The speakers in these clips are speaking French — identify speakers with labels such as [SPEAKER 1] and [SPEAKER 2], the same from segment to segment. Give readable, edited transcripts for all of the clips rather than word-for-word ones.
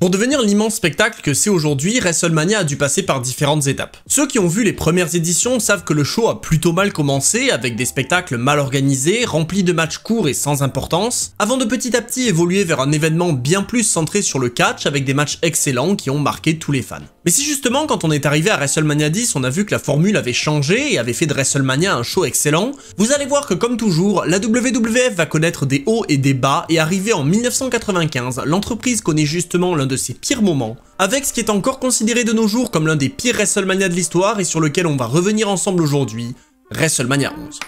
[SPEAKER 1] Pour devenir l'immense spectacle que c'est aujourd'hui, WrestleMania a dû passer par différentes étapes. Ceux qui ont vu les premières éditions savent que le show a plutôt mal commencé, avec des spectacles mal organisés, remplis de matchs courts et sans importance, avant de petit à petit évoluer vers un événement bien plus centré sur le catch, avec des matchs excellents qui ont marqué tous les fans. Mais si justement quand on est arrivé à WrestleMania 10, on a vu que la formule avait changé et avait fait de WrestleMania un show excellent, vous allez voir que comme toujours, la WWF va connaître des hauts et des bas, et arrivé en 1995, l'entreprise connaît justement l'un de ses pires moments, avec ce qui est encore considéré de nos jours comme l'un des pires WrestleMania de l'histoire et sur lequel on va revenir ensemble aujourd'hui, WrestleMania 11.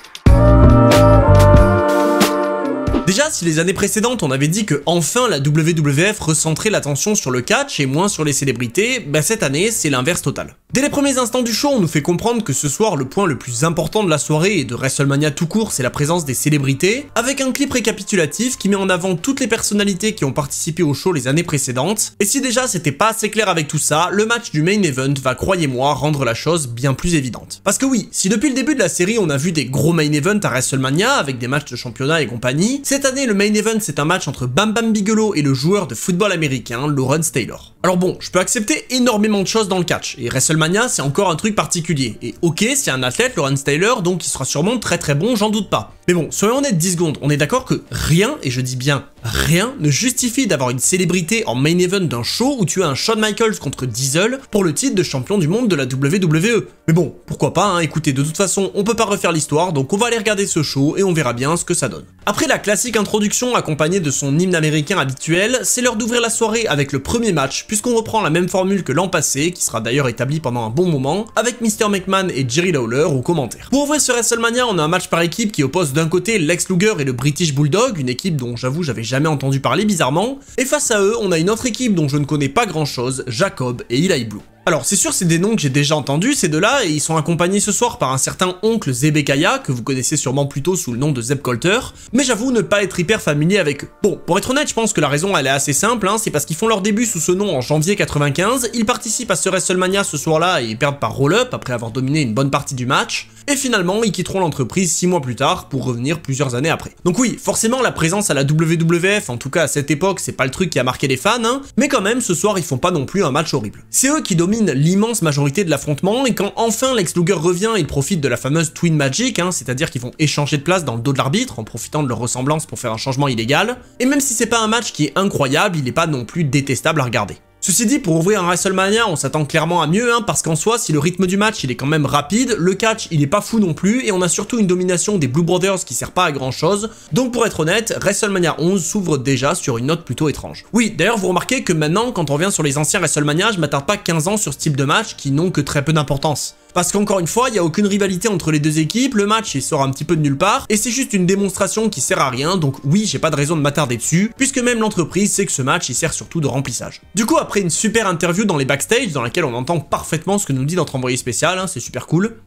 [SPEAKER 1] Déjà, si les années précédentes on avait dit que enfin la WWF recentrait l'attention sur le catch et moins sur les célébrités, bah cette année c'est l'inverse total. Dès les premiers instants du show, on nous fait comprendre que ce soir le point le plus important de la soirée et de WrestleMania tout court, c'est la présence des célébrités, avec un clip récapitulatif qui met en avant toutes les personnalités qui ont participé au show les années précédentes, et si déjà c'était pas assez clair avec tout ça, le match du main event va, croyez-moi, rendre la chose bien plus évidente. Parce que oui, si depuis le début de la série on a vu des gros main events à WrestleMania, avec des matchs de championnat et compagnie, cette année le main event c'est un match entre Bam Bam Bigelow et le joueur de football américain Lawrence Taylor. Alors bon, je peux accepter énormément de choses dans le catch, et WrestleMania c'est encore un truc particulier, et ok c'est un athlète Lawrence Taylor donc il sera sûrement très bon, j'en doute pas. Mais bon, soyons honnêtes 10 secondes, on est d'accord que rien, et je dis bien rien, ne justifie d'avoir une célébrité en main event d'un show où tu as un Shawn Michaels contre Diesel pour le titre de champion du monde de la WWE. Mais bon, pourquoi pas, hein, écoutez, de toute façon on peut pas refaire l'histoire, donc on va aller regarder ce show et on verra bien ce que ça donne. Après la classique introduction accompagnée de son hymne américain habituel, c'est l'heure d'ouvrir la soirée avec le premier match, puisqu'on reprend la même formule que l'an passé, qui sera d'ailleurs établie pendant un bon moment, avec Mr. McMahon et Jerry Lawler aux commentaires. Pour ouvrir ce WrestleMania, on a un match par équipe qui oppose d'un côté Lex Luger et le British Bulldog, une équipe dont j'avoue j'avais jamais entendu parler bizarrement, et face à eux, on a une autre équipe dont je ne connais pas grand chose, Jacob et Eli Blue. Alors c'est sûr c'est des noms que j'ai déjà entendus ces deux-là et ils sont accompagnés ce soir par un certain oncle Zebekaya que vous connaissez sûrement plutôt sous le nom de Zeb Colter, mais j'avoue ne pas être hyper familier avec eux. Bon, pour être honnête je pense que la raison elle est assez simple, hein, c'est parce qu'ils font leur début sous ce nom en janvier 95, ils participent à ce WrestleMania ce soir-là et ils perdent par roll-up après avoir dominé une bonne partie du match, et finalement ils quitteront l'entreprise 6 mois plus tard pour revenir plusieurs années après. Donc oui, forcément la présence à la WWF, en tout cas à cette époque c'est pas le truc qui a marqué les fans, hein, mais quand même ce soir ils font pas non plus un match horrible. C'est eux qui dominent l'immense majorité de l'affrontement, et quand enfin Lex Luger revient, ils profitent de la fameuse Twin Magic, hein, c'est-à-dire qu'ils vont échanger de place dans le dos de l'arbitre en profitant de leur ressemblance pour faire un changement illégal, et même si c'est pas un match qui est incroyable, il est pas non plus détestable à regarder. Ceci dit, pour ouvrir un WrestleMania, on s'attend clairement à mieux, hein, parce qu'en soi, si le rythme du match il est quand même rapide, le catch il est pas fou non plus, et on a surtout une domination des Blue Brothers qui sert pas à grand chose, donc pour être honnête, WrestleMania 11 s'ouvre déjà sur une note plutôt étrange. Oui, d'ailleurs vous remarquez que maintenant, quand on revient sur les anciens WrestleMania, je m'attarde pas 15 ans sur ce type de match qui n'ont que très peu d'importance. Parce qu'encore une fois, il n'y a aucune rivalité entre les deux équipes, le match il sort un petit peu de nulle part, et c'est juste une démonstration qui sert à rien, donc oui, j'ai pas de raison de m'attarder dessus, puisque même l'entreprise sait que ce match il sert surtout de remplissage. Du coup, après une super interview dans les backstage, dans laquelle on entend parfaitement ce que nous dit notre envoyé spécial, hein, c'est super cool.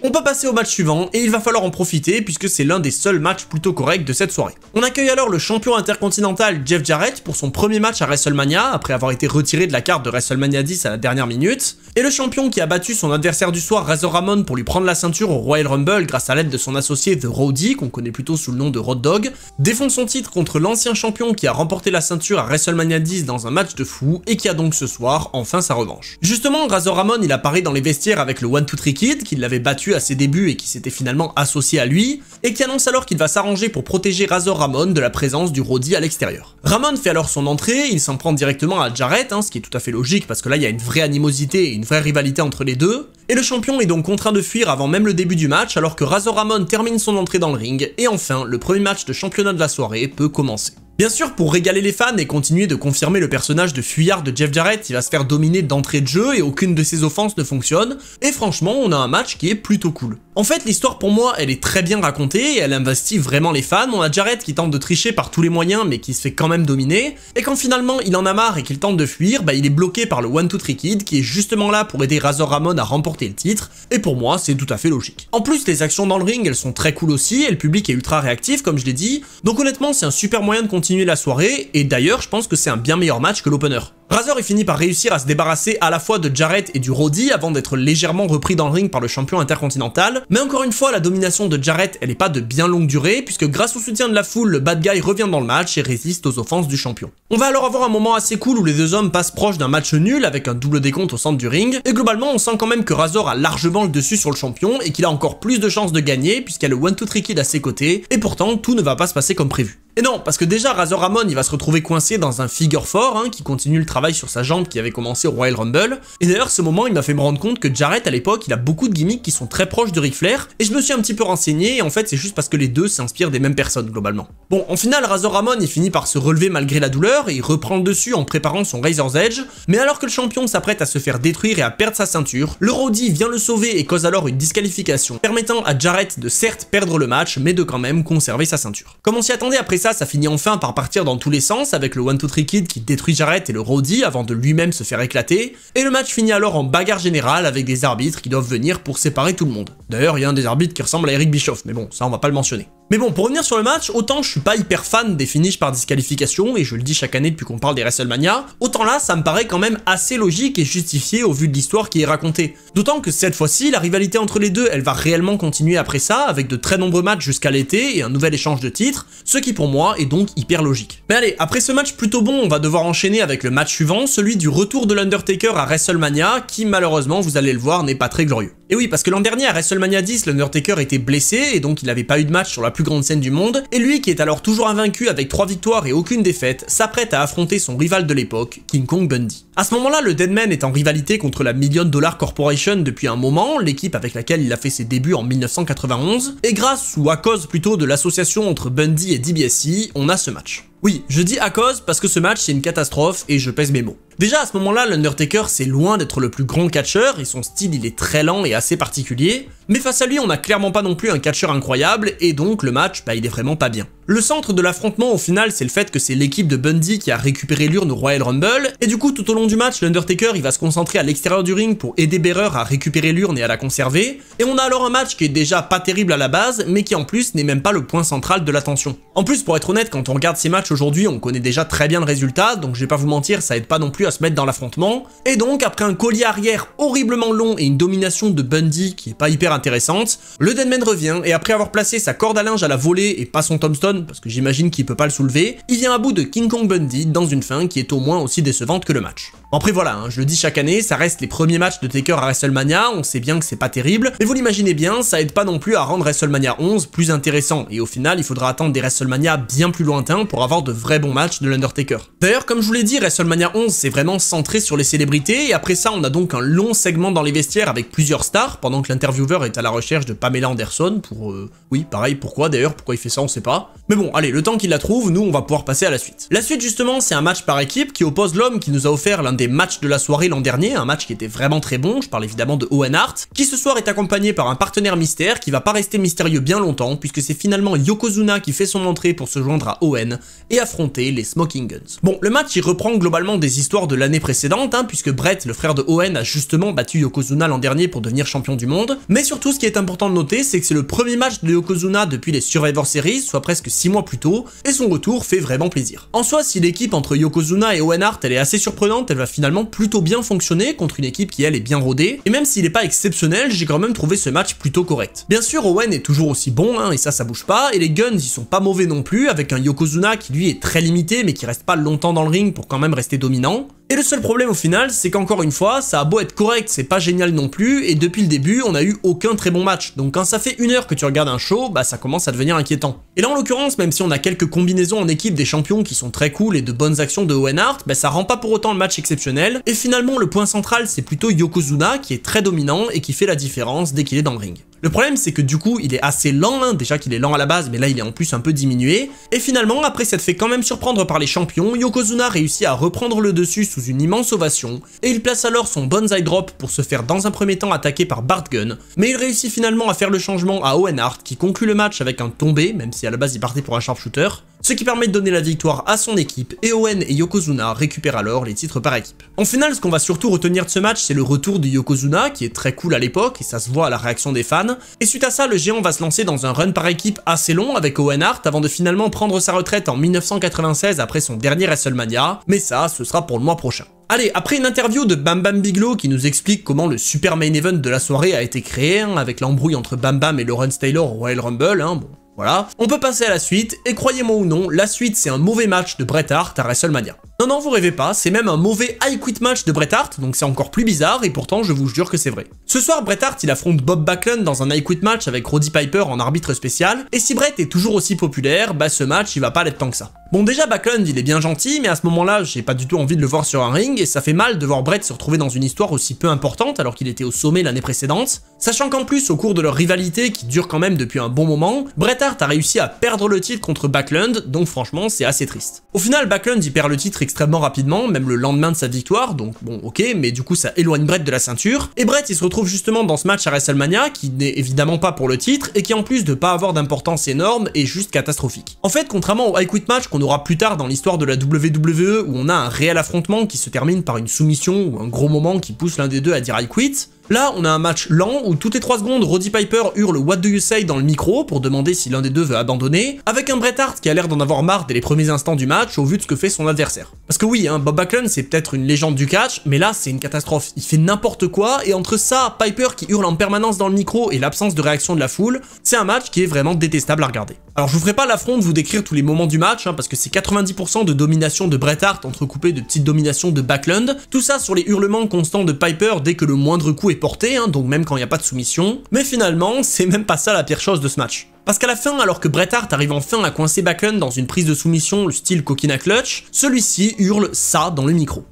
[SPEAKER 1] On peut passer au match suivant, et il va falloir en profiter puisque c'est l'un des seuls matchs plutôt corrects de cette soirée. On accueille alors le champion intercontinental Jeff Jarrett pour son premier match à WrestleMania, après avoir été retiré de la carte de WrestleMania 10 à la dernière minute, et le champion qui a battu son adversaire du soir Razor Ramon pour lui prendre la ceinture au Royal Rumble grâce à l'aide de son associé The Roadie, qu'on connaît plutôt sous le nom de Road Dogg, défend son titre contre l'ancien champion qui a remporté la ceinture à WrestleMania 10 dans un match de fou, et qui a donc ce soir enfin sa revanche. Justement, Razor Ramon il apparaît dans les vestiaires avec le 1-2-3 Kid, qui l'avait battu à ses débuts et qui s'était finalement associé à lui, et qui annonce alors qu'il va s'arranger pour protéger Razor Ramon de la présence du Roadie à l'extérieur. Ramon fait alors son entrée, il s'en prend directement à Jarrett, hein, ce qui est tout à fait logique parce que là il y a une vraie animosité et une vraie rivalité entre les deux, et le champion est donc contraint de fuir avant même le début du match alors que Razor Ramon termine son entrée dans le ring, et enfin le premier match de championnat de la soirée peut commencer. Bien sûr, pour régaler les fans et continuer de confirmer le personnage de fuyard de Jeff Jarrett, il va se faire dominer d'entrée de jeu et aucune de ses offenses ne fonctionne, et franchement, on a un match qui est plutôt cool. En fait, l'histoire pour moi, elle est très bien racontée et elle investit vraiment les fans. On a Jarrett qui tente de tricher par tous les moyens mais qui se fait quand même dominer, et quand finalement il en a marre et qu'il tente de fuir, bah il est bloqué par le 1-2-3 Kid qui est justement là pour aider Razor Ramon à remporter le titre, et pour moi, c'est tout à fait logique. En plus, les actions dans le ring, elles sont très cool aussi, et le public est ultra réactif comme je l'ai dit, donc honnêtement, c'est un super moyen de continuer la soirée, et d'ailleurs, je pense que c'est un bien meilleur match que l'opener. Razor il finit par réussir à se débarrasser à la fois de Jarrett et du Roddy avant d'être légèrement repris dans le ring par le champion intercontinental, mais encore une fois la domination de Jarrett elle est pas de bien longue durée puisque grâce au soutien de la foule, le bad guy revient dans le match et résiste aux offenses du champion. On va alors avoir un moment assez cool où les deux hommes passent proche d'un match nul avec un double décompte au centre du ring, et globalement on sent quand même que Razor a largement le dessus sur le champion et qu'il a encore plus de chances de gagner puisqu'il y a le 1-2-3 kid à ses côtés, et pourtant tout ne va pas se passer comme prévu. Et non, parce que déjà Razor Ramon il va se retrouver coincé dans un figure 4 qui continue le travail sur sa jambe qui avait commencé au Royal Rumble, et d'ailleurs ce moment il m'a fait me rendre compte que Jarrett à l'époque il a beaucoup de gimmicks qui sont très proches de Ric Flair, et je me suis un petit peu renseigné, et en fait c'est juste parce que les deux s'inspirent des mêmes personnes globalement. Bon, en final Razor Ramon il finit par se relever malgré la douleur, et il reprend le dessus en préparant son Razor's Edge, mais alors que le champion s'apprête à se faire détruire et à perdre sa ceinture, le Roddy vient le sauver et cause alors une disqualification, permettant à Jarrett de certes perdre le match, mais de quand même conserver sa ceinture. Comme on s'y attendait après ça finit enfin par partir dans tous les sens avec le 1-2-3 kid qui détruit Jarrett et le Roddy avant de lui-même se faire éclater, et le match finit alors en bagarre générale avec des arbitres qui doivent venir pour séparer tout le monde. D'ailleurs il y a un des arbitres qui ressemble à Eric Bischoff, mais bon ça on va pas le mentionner. Mais bon, pour revenir sur le match, autant je suis pas hyper fan des finishes par disqualification, et je le dis chaque année depuis qu'on parle des WrestleMania, autant là ça me paraît quand même assez logique et justifié au vu de l'histoire qui est racontée. D'autant que cette fois-ci, la rivalité entre les deux, elle va réellement continuer après ça, avec de très nombreux matchs jusqu'à l'été et un nouvel échange de titres, ce qui pour moi est donc hyper logique. Mais allez, après ce match plutôt bon, on va devoir enchaîner avec le match suivant, celui du retour de l'Undertaker à WrestleMania, qui malheureusement, vous allez le voir, n'est pas très glorieux. Et oui, parce que l'an dernier à WrestleMania 10, l'Undertaker était blessé, et donc il n'avait pas eu de match sur la plus grande scène du monde, et lui qui est alors toujours invaincu avec 3 victoires et aucune défaite, s'apprête à affronter son rival de l'époque, King Kong Bundy. À ce moment-là, le Deadman est en rivalité contre la $1 Million Corporation depuis un moment, l'équipe avec laquelle il a fait ses débuts en 1991, et grâce ou à cause plutôt de l'association entre Bundy et DiBiase, on a ce match. Oui, je dis à cause parce que ce match c'est une catastrophe et je pèse mes mots. Déjà à ce moment-là, l'Undertaker c'est loin d'être le plus grand catcheur et son style il est très lent et assez particulier, mais face à lui on a clairement pas non plus un catcheur incroyable et donc le match il est vraiment pas bien. Le centre de l'affrontement au final c'est le fait que c'est l'équipe de Bundy qui a récupéré l'urne au Royal Rumble, et du coup tout au long du match l'Undertaker il va se concentrer à l'extérieur du ring pour aider Bearer à récupérer l'urne et à la conserver, et on a alors un match qui est déjà pas terrible à la base mais qui en plus n'est même pas le point central de l'attention. En plus pour être honnête, quand on regarde ces matchs aujourd'hui on connaît déjà très bien le résultat, donc je vais pas vous mentir, ça aide pas non plus à se mettre dans l'affrontement, et donc après un collier arrière horriblement long et une domination de Bundy qui est pas hyper intéressante, le Deadman revient et après avoir placé sa corde à linge à la volée et pas son tombstone parce que j'imagine qu'il peut pas le soulever, il vient à bout de King Kong Bundy dans une fin qui est au moins aussi décevante que le match. Bon après voilà, je le dis chaque année, ça reste les premiers matchs de Taker à WrestleMania, on sait bien que c'est pas terrible, mais vous l'imaginez bien, ça aide pas non plus à rendre WrestleMania 11 plus intéressant, et au final il faudra attendre des WrestleMania bien plus lointains pour avoir de vrais bons matchs de l'Undertaker. D'ailleurs comme je vous l'ai dit, WrestleMania 11 c'est vraiment centré sur les célébrités, et après ça on a donc un long segment dans les vestiaires avec plusieurs stars, pendant que l'intervieweur est à la recherche de Pamela Anderson pour... oui pareil, pourquoi d'ailleurs, pourquoi il fait ça on sait pas. Mais bon allez, le temps qu'il la trouve, nous on va pouvoir passer à la suite. La suite justement c'est un match par équipe qui oppose l'homme qui nous a offert l'un des matchs de la soirée l'an dernier, un match qui était vraiment très bon, je parle évidemment de Owen Hart, qui ce soir est accompagné par un partenaire mystère qui va pas rester mystérieux bien longtemps puisque c'est finalement Yokozuna qui fait son entrée pour se joindre à Owen et affronter les Smoking Guns. Bon, le match il reprend globalement des histoires de l'année précédente, puisque Brett, le frère de Owen, a justement battu Yokozuna l'an dernier pour devenir champion du monde, mais surtout ce qui est important de noter c'est que c'est le premier match de Yokozuna depuis les Survivor Series, soit presque 6 mois plus tôt, et son retour fait vraiment plaisir. En soi, si l'équipe entre Yokozuna et Owen Hart elle est assez surprenante, elle va finalement plutôt bien fonctionner contre une équipe qui elle est bien rodée, et même s'il est pas exceptionnel, j'ai quand même trouvé ce match plutôt correct. Bien sûr, Owen est toujours aussi bon, et ça bouge pas, et les Guns ils sont pas mauvais non plus, avec un Yokozuna qui lui est très limité mais qui reste pas longtemps dans le ring pour quand même rester dominant. Et le seul problème au final, c'est qu'encore une fois, ça a beau être correct, c'est pas génial non plus, et depuis le début, on a eu aucun très bon match. Donc quand ça fait 1 heure que tu regardes un show, ça commence à devenir inquiétant. Et là en l'occurrence, même si on a quelques combinaisons en équipe des champions qui sont très cool et de bonnes actions de Owen Hart, ça rend pas pour autant le match exceptionnel, et finalement le point central c'est plutôt Yokozuna qui est très dominant et qui fait la différence dès qu'il est dans le ring. Le problème c'est que du coup il est assez lent, déjà qu'il est lent à la base mais là il est en plus un peu diminué, et finalement après s'être fait quand même surprendre par les champions, Yokozuna réussit à reprendre le dessus sous une immense ovation, et il place alors son Banzai Drop pour se faire dans un premier temps attaquer par Bart Gunn, mais il réussit finalement à faire le changement à Owen Hart qui conclut le match avec un tombé, même si à la base il partait pour un sharpshooter, ce qui permet de donner la victoire à son équipe, et Owen et Yokozuna récupèrent alors les titres par équipe. En finale, ce qu'on va surtout retenir de ce match, c'est le retour de Yokozuna, qui est très cool à l'époque, et ça se voit à la réaction des fans, et suite à ça, le géant va se lancer dans un run par équipe assez long avec Owen Hart, avant de finalement prendre sa retraite en 1996 après son dernier WrestleMania, mais ça, ce sera pour le mois prochain. Allez, après une interview de Bam Bam Bigelow qui nous explique comment le super main event de la soirée a été créé, avec l'embrouille entre Bam Bam et Lawrence Taylor au Royal Rumble, bon, voilà. On peut passer à la suite, et croyez-moi ou non, la suite c'est un mauvais match de Bret Hart à WrestleMania. Non, vous rêvez pas, c'est même un mauvais I Quit match de Bret Hart, donc c'est encore plus bizarre, et pourtant je vous jure que c'est vrai. Ce soir, Bret Hart il affronte Bob Backlund dans un I Quit match avec Roddy Piper en arbitre spécial, et si Bret est toujours aussi populaire, bah ce match il va pas l'être tant que ça. Bon déjà Backlund il est bien gentil, mais à ce moment-là j'ai pas du tout envie de le voir sur un ring, et ça fait mal de voir Bret se retrouver dans une histoire aussi peu importante alors qu'il était au sommet l'année précédente, sachant qu'en plus au cours de leur rivalité qui dure quand même depuis un bon moment, Bret Hart a réussi à perdre le titre contre Backlund, donc franchement c'est assez triste. Au final Backlund il perd le titre extrêmement rapidement, même le lendemain de sa victoire, donc bon ok, mais du coup ça éloigne Bret de la ceinture, et Bret il se retrouve justement dans ce match à WrestleMania, qui n'est évidemment pas pour le titre, et qui en plus de pas avoir d'importance énorme, est juste catastrophique. En fait, contrairement au I Quit match qu'on aura plus tard dans l'histoire de la WWE, où on a un réel affrontement qui se termine par une soumission ou un gros moment qui pousse l'un des deux à dire I Quit, là, on a un match lent où toutes les 3 secondes, Roddy Piper hurle What do you say dans le micro pour demander si l'un des deux veut abandonner, avec un Bret Hart qui a l'air d'en avoir marre dès les premiers instants du match au vu de ce que fait son adversaire. Parce que oui, Bob Backlund c'est peut-être une légende du catch, mais là c'est une catastrophe. Il fait n'importe quoi, et entre ça, Piper qui hurle en permanence dans le micro et l'absence de réaction de la foule, c'est un match qui est vraiment détestable à regarder. Alors je vous ferai pas l'affront de vous décrire tous les moments du match, parce que c'est 90% de domination de Bret Hart entrecoupé de petites dominations de Backlund, tout ça sur les hurlements constants de Piper dès que le moindre coup est porté, donc même quand il n'y a pas de soumission, mais finalement, c'est même pas ça la pire chose de ce match. Parce qu'à la fin, alors que Bret Hart arrive enfin à coincer Backlund dans une prise de soumission, le style Coquina Clutch, celui-ci hurle ça dans le micro.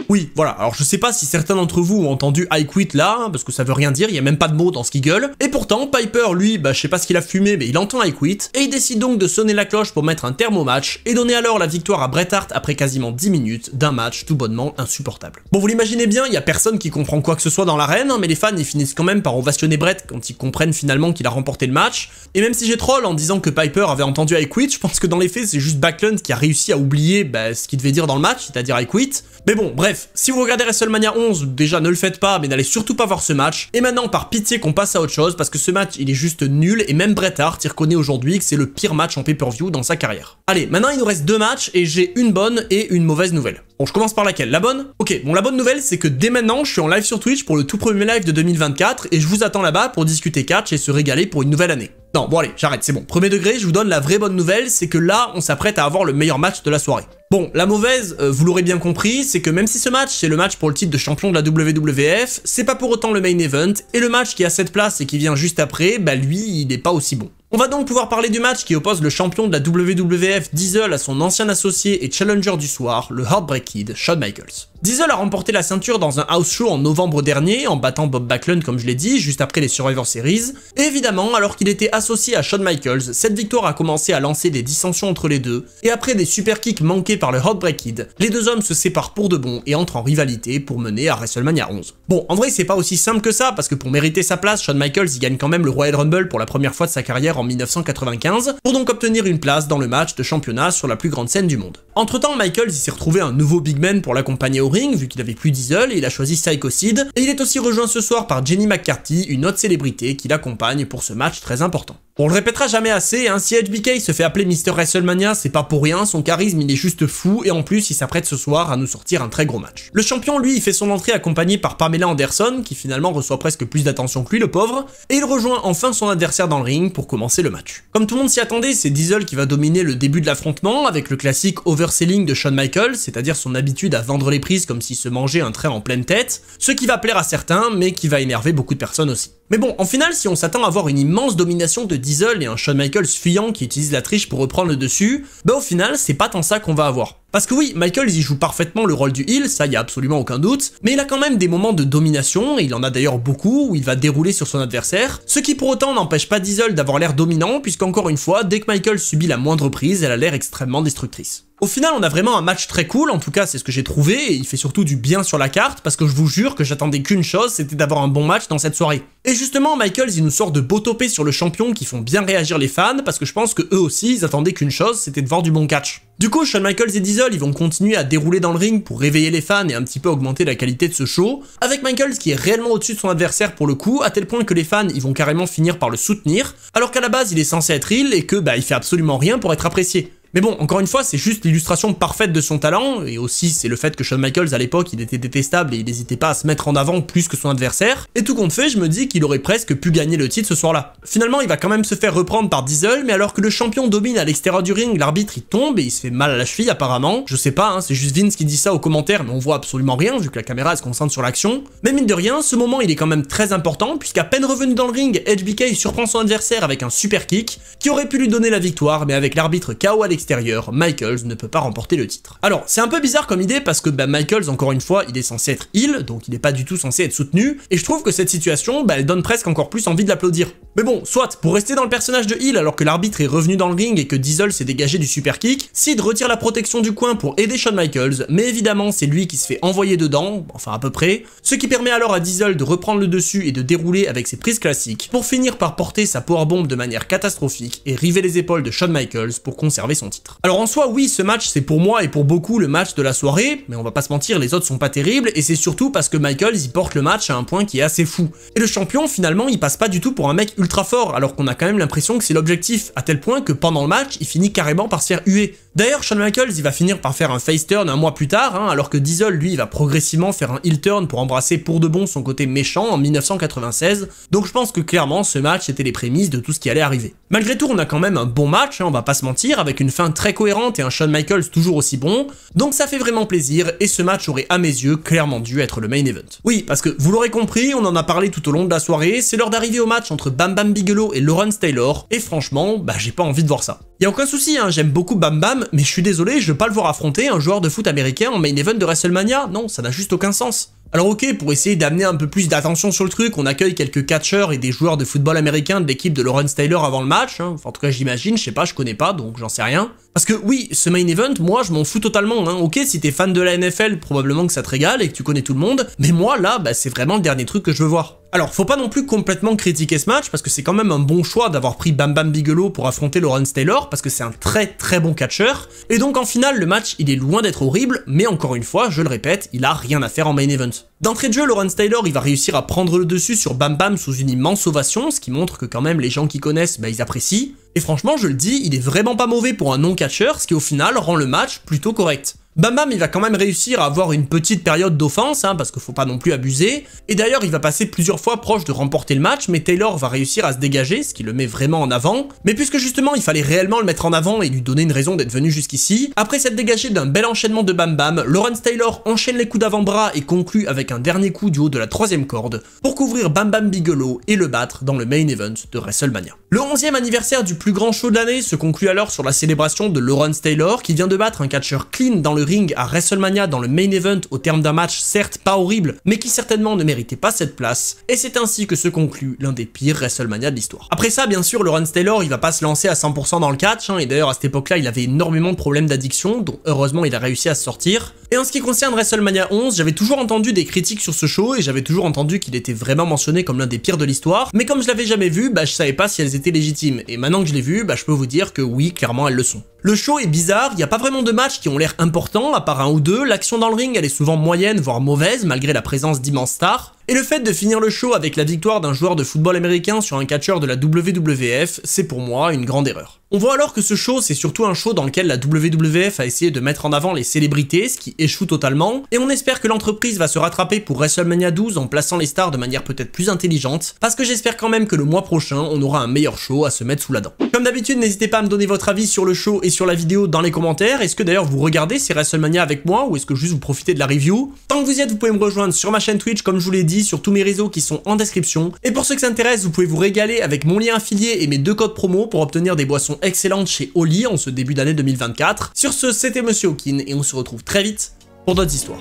[SPEAKER 1] Oui, voilà, alors je sais pas si certains d'entre vous ont entendu I Quit là, parce que ça veut rien dire, il y a même pas de mots dans ce qu'il gueule, et pourtant, Piper, lui, je sais pas ce qu'il a fumé, mais il entend I Quit, et il décide donc de sonner la cloche pour mettre un terme au match, et donner alors la victoire à Bret Hart après quasiment 10 minutes d'un match tout bonnement insupportable. Bon, vous l'imaginez bien, il y a personne qui comprend quoi que ce soit dans l'arène, mais les fans ils finissent quand même par ovationner Bret quand ils comprennent finalement qu'il a remporté le match, et même si j'ai troll en disant que Piper avait entendu I Quit, je pense que dans les faits c'est juste Backlund qui a réussi à oublier ce qu'il devait dire dans le match, c'est-à-dire I Quit, mais bon, bref, si vous regardez WrestleMania 11, déjà ne le faites pas, mais n'allez surtout pas voir ce match. Et maintenant, par pitié qu'on passe à autre chose, parce que ce match, il est juste nul, et même Bret Hart, il reconnaît aujourd'hui que c'est le pire match en pay-per-view dans sa carrière. Allez, maintenant il nous reste 2 matchs, et j'ai une bonne et une mauvaise nouvelle. Bon, je commence par laquelle? La bonne? Ok, bon, la bonne nouvelle, c'est que dès maintenant, je suis en live sur Twitch pour le tout premier live de 2024, et je vous attends là-bas pour discuter catch et se régaler pour une nouvelle année. Non, bon allez, j'arrête, c'est bon. Premier degré, je vous donne la vraie bonne nouvelle, c'est que là, on s'apprête à avoir le meilleur match de la soirée. Bon, la mauvaise, vous l'aurez bien compris, c'est que même si ce match, c'est le match pour le titre de champion de la WWF, c'est pas pour autant le main event, et le match qui a cette place et qui vient juste après, lui, il est pas aussi bon. On va donc pouvoir parler du match qui oppose le champion de la WWF Diesel à son ancien associé et challenger du soir, le Heartbreak Kid, Shawn Michaels. Diesel a remporté la ceinture dans un house show en novembre dernier, en battant Bob Backlund comme je l'ai dit, juste après les Survivor Series, et évidemment, alors qu'il était associé à Shawn Michaels, cette victoire a commencé à lancer des dissensions entre les deux, et après des super kicks manqués par le Heartbreak Kid, les deux hommes se séparent pour de bon et entrent en rivalité pour mener à WrestleMania 11. Bon, en vrai c'est pas aussi simple que ça, parce que pour mériter sa place, Shawn Michaels y gagne quand même le Royal Rumble pour la première fois de sa carrière en 1995, pour donc obtenir une place dans le match de championnat sur la plus grande scène du monde. Entre temps, Michaels s'est retrouvé un nouveau big man pour l'accompagner au ring, vu qu'il avait plus Diesel, et il a choisi Psycho Sid, et il est aussi rejoint ce soir par Jenny McCarthy, une autre célébrité qui l'accompagne pour ce match très important. On le répétera jamais assez, si HBK se fait appeler Mr. WrestleMania, c'est pas pour rien, son charisme il est juste fou, et en plus il s'apprête ce soir à nous sortir un très gros match. Le champion lui il fait son entrée accompagné par Pamela Anderson, qui finalement reçoit presque plus d'attention que lui le pauvre, et il rejoint enfin son adversaire dans le ring pour commencer le match. Comme tout le monde s'y attendait, c'est Diesel qui va dominer le début de l'affrontement, avec le classique overselling de Shawn Michaels, c'est-à-dire son habitude à vendre les prises comme s'il se mangeait un train en pleine tête, ce qui va plaire à certains, mais qui va énerver beaucoup de personnes aussi. Mais bon, en final, si on s'attend à voir une immense domination de Diesel et un Shawn Michaels fuyant qui utilise la triche pour reprendre le dessus, au final, c'est pas tant ça qu'on va avoir. Parce que oui, Michaels y joue parfaitement le rôle du heel, ça y a absolument aucun doute, mais il a quand même des moments de domination, et il en a d'ailleurs beaucoup, où il va dérouler sur son adversaire, ce qui pour autant n'empêche pas Diesel d'avoir l'air dominant, puisqu'encore une fois, dès que Michaels subit la moindre prise, elle a l'air extrêmement destructrice. Au final, on a vraiment un match très cool, en tout cas c'est ce que j'ai trouvé, et il fait surtout du bien sur la carte, parce que je vous jure que j'attendais qu'une chose, c'était d'avoir un bon match dans cette soirée. Et justement, Michaels, il nous sort de beaux topés sur le champion qui font bien réagir les fans, parce que je pense que eux aussi, ils attendaient qu'une chose, c'était de voir du bon catch. Du coup, Shawn Michaels et Diesel, ils vont continuer à dérouler dans le ring pour réveiller les fans et un petit peu augmenter la qualité de ce show, avec Michaels qui est réellement au-dessus de son adversaire pour le coup, à tel point que les fans, ils vont carrément finir par le soutenir, alors qu'à la base, il est censé être heel et que, il fait absolument rien pour être apprécié. Mais bon, encore une fois, c'est juste l'illustration parfaite de son talent, et aussi c'est le fait que Shawn Michaels à l'époque il était détestable et il n'hésitait pas à se mettre en avant plus que son adversaire, et tout compte fait, je me dis qu'il aurait presque pu gagner le titre ce soir-là. Finalement, il va quand même se faire reprendre par Diesel, mais alors que le champion domine à l'extérieur du ring, l'arbitre il tombe et il se fait mal à la cheville apparemment. Je sais pas, c'est juste Vince qui dit ça aux commentaires, mais on voit absolument rien vu que la caméra elle se concentre sur l'action. Mais mine de rien, ce moment il est quand même très important, puisqu'à peine revenu dans le ring, HBK surprend son adversaire avec un super kick, qui aurait pu lui donner la victoire, mais avec l'arbitre KO à l'extérieur, Michaels ne peut pas remporter le titre. Alors, c'est un peu bizarre comme idée parce que Michaels, encore une fois, il est censé être heel, donc il n'est pas du tout censé être soutenu, et je trouve que cette situation, elle donne presque encore plus envie de l'applaudir. Mais bon, soit, pour rester dans le personnage de heel alors que l'arbitre est revenu dans le ring et que Diesel s'est dégagé du super kick, Sid retire la protection du coin pour aider Shawn Michaels, mais évidemment c'est lui qui se fait envoyer dedans, enfin à peu près, ce qui permet alors à Diesel de reprendre le dessus et de dérouler avec ses prises classiques, pour finir par porter sa powerbomb de manière catastrophique et river les épaules de Shawn Michaels pour conserver son titre. Alors en soi, oui, ce match c'est pour moi et pour beaucoup le match de la soirée, mais on va pas se mentir, les autres sont pas terribles, et c'est surtout parce que Michaels il porte le match à un point qui est assez fou. Et le champion finalement il passe pas du tout pour un mec ultra fort, alors qu'on a quand même l'impression que c'est l'objectif, à tel point que pendant le match il finit carrément par se faire huer. D'ailleurs, Shawn Michaels il va finir par faire un face turn un mois plus tard, alors que Diesel lui il va progressivement faire un heel turn pour embrasser pour de bon son côté méchant en 1996, donc je pense que clairement ce match était les prémices de tout ce qui allait arriver. Malgré tout, on a quand même un bon match, on va pas se mentir, avec une fin très cohérente et un Shawn Michaels toujours aussi bon, donc ça fait vraiment plaisir, et ce match aurait à mes yeux clairement dû être le main event. Oui, parce que vous l'aurez compris, on en a parlé tout au long de la soirée, c'est l'heure d'arriver au match entre Bam Bam Bigelow et Lawrence Taylor, et franchement, j'ai pas envie de voir ça. Y'a aucun souci, j'aime beaucoup Bam Bam, mais je suis désolé, je veux pas le voir affronter un joueur de foot américain en main event de WrestleMania, non, ça n'a juste aucun sens. Alors ok, pour essayer d'amener un peu plus d'attention sur le truc, on accueille quelques catcheurs et des joueurs de football américain de l'équipe de Lawrence Taylor avant le match, enfin en tout cas j'imagine, je sais pas, je connais pas, donc j'en sais rien. Parce que oui, ce main event, moi je m'en fous totalement, ok, si t'es fan de la NFL, probablement que ça te régale et que tu connais tout le monde, mais moi là, c'est vraiment le dernier truc que je veux voir. Alors, faut pas non plus complètement critiquer ce match, parce que c'est quand même un bon choix d'avoir pris Bam Bam Bigelow pour affronter Lawrence Taylor, parce que c'est un très bon catcheur, et donc en finale, le match, il est loin d'être horrible, mais encore une fois, je le répète, il a rien à faire en main event. D'entrée de jeu, Lawrence Taylor, il va réussir à prendre le dessus sur Bam Bam sous une immense ovation, ce qui montre que quand même les gens qui connaissent, ils apprécient, et franchement, je le dis, il est vraiment pas mauvais pour un non-catcheur, ce qui au final rend le match plutôt correct. Bam Bam il va quand même réussir à avoir une petite période d'offense, parce que faut pas non plus abuser, et d'ailleurs il va passer plusieurs fois proche de remporter le match, mais Taylor va réussir à se dégager, ce qui le met vraiment en avant, mais puisque justement il fallait réellement le mettre en avant et lui donner une raison d'être venu jusqu'ici, après s'être dégagé d'un bel enchaînement de Bam Bam, Lawrence Taylor enchaîne les coups d'avant-bras et conclut avec un dernier coup du haut de la 3ème corde, pour couvrir Bam Bam Bigelow et le battre dans le main event de WrestleMania. Le 11e anniversaire du plus grand show de l'année se conclut alors sur la célébration de Lawrence Taylor, qui vient de battre un catcheur clean dans le ring à WrestleMania dans le main event au terme d'un match certes pas horrible, mais qui certainement ne méritait pas cette place, et c'est ainsi que se conclut l'un des pires WrestleMania de l'histoire. Après ça, bien sûr, Lawrence Taylor, il va pas se lancer à 100% dans le catch, et d'ailleurs à cette époque-là, il avait énormément de problèmes d'addiction, dont heureusement il a réussi à se sortir. Et en ce qui concerne WrestleMania 11, j'avais toujours entendu des critiques sur ce show, et j'avais toujours entendu qu'il était vraiment mentionné comme l'un des pires de l'histoire, mais comme je l'avais jamais vu, je savais pas si elles étaient légitimes, et maintenant que je l'ai vu, je peux vous dire que oui, clairement elles le sont. Le show est bizarre, il n'y a pas vraiment de matchs qui ont l'air importants, à part un ou deux, l'action dans le ring elle est souvent moyenne, voire mauvaise, malgré la présence d'immenses stars, et le fait de finir le show avec la victoire d'un joueur de football américain sur un catcheur de la WWF, c'est pour moi une grande erreur. On voit alors que ce show, c'est surtout un show dans lequel la WWF a essayé de mettre en avant les célébrités, ce qui échoue totalement, et on espère que l'entreprise va se rattraper pour WrestleMania 12 en plaçant les stars de manière peut-être plus intelligente, parce que j'espère quand même que le mois prochain, on aura un meilleur show à se mettre sous la dent. Comme d'habitude, n'hésitez pas à me donner votre avis sur le show et sur la vidéo dans les commentaires. Est-ce que d'ailleurs vous regardez ces WrestleMania avec moi, ou est-ce que juste vous profitez de la review? Tant que vous y êtes, vous pouvez me rejoindre sur ma chaîne Twitch, comme je vous l'ai dit, sur tous mes réseaux qui sont en description, et pour ceux que ça intéresse, vous pouvez vous régaler avec mon lien affilié et mes 2 codes promo pour obtenir des boissons excellentes chez Oli en ce début d'année 2024. Sur ce, c'était Monsieur Hawkin, et on se retrouve très vite pour d'autres histoires.